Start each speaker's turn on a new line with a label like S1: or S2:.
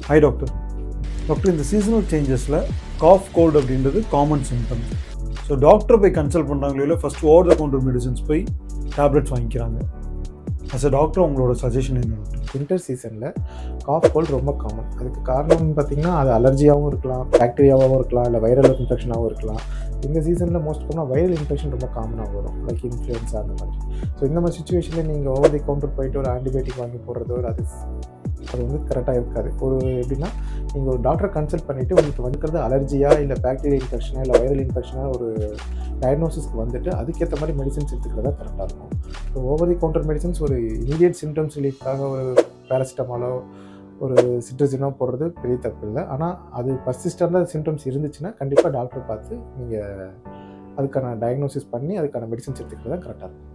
S1: Hi doctor. Doctor, இந்த seasonal சேஞ்சஸில் cough cold அப்படின்றது காமன் சிம்டம்ஸ். ஸோ டாக்டரை போய் கன்சல்ட் பண்ணுறாங்களோ இல்லை first over the counter medicines போய் டேப்லெட்ஸ் வாங்கிக்கிறாங்க. அஸ் அ டாக்டர் உங்களோட சஜஷன் என்ன?
S2: வின்டர் சீசனில் காஃப் கோல்டு ரொம்ப காமன். அதுக்கு காரணம் பார்த்திங்கன்னா அது அலர்ஜியாகவும் இருக்கலாம், பாக்டீரியாவாகவும் இருக்கலாம், இல்லை வைரல் இன்ஃபெக்ஷனாகவும் இருக்கலாம். இந்த சீசனில் மோஸ்ட் பண்ணால் வைரல் இன்ஃபெக்ஷன் ரொம்ப காமனாக வரும், லைக் இன்ஃப்ளூயன்ஸா அந்த மாதிரி. ஸோ இந்த மாதிரி சுச்சுவேஷனில் நீங்கள் ஓவர் தி கவுண்டர் போயிட்டு ஒரு ஆன்டிபயோட்டிக் வாங்கி போடுறதோ அது வந்து கரெக்டாக இருக்காது. எப்படின்னா நீங்கள் ஒரு டாக்டரை கன்சல்ட் பண்ணிவிட்டு உங்களுக்கு வந்துக்கிறது அலர்ஜியா இல்லை பாக்டீரியா இன்ஃபெக்ஷனா இல்லை வைரல் இன்ஃபெக்ஷனாக ஒரு டயக்னோசிஸ்க்கு வந்துட்டு அதுக்கேற்ற மாதிரி மெடிசன்ஸ் எடுத்துக்கிறதா கரெக்டாக இருக்கும். So over the counter medicines ஒரு இமீடியட் சிம்டம்ஸ் ரிலீஃப்காக ஒரு பேராசிட்டமாலோ ஒரு சிட்ரசினோ போடுறது பெரிய தப்பு இல்லை. ஆனால் அது பர்சிஸ்டண்டாக சிம்டம்ஸ் இருந்துச்சுன்னா கண்டிப்பாக டாக்டரை பார்த்து நீங்கள் அதுக்கான டயக்னோசிஸ் பண்ணி அதுக்கான மெடிசன்ஸ் எடுத்துக்கிறது தான் கரெக்டாக இருக்கும்.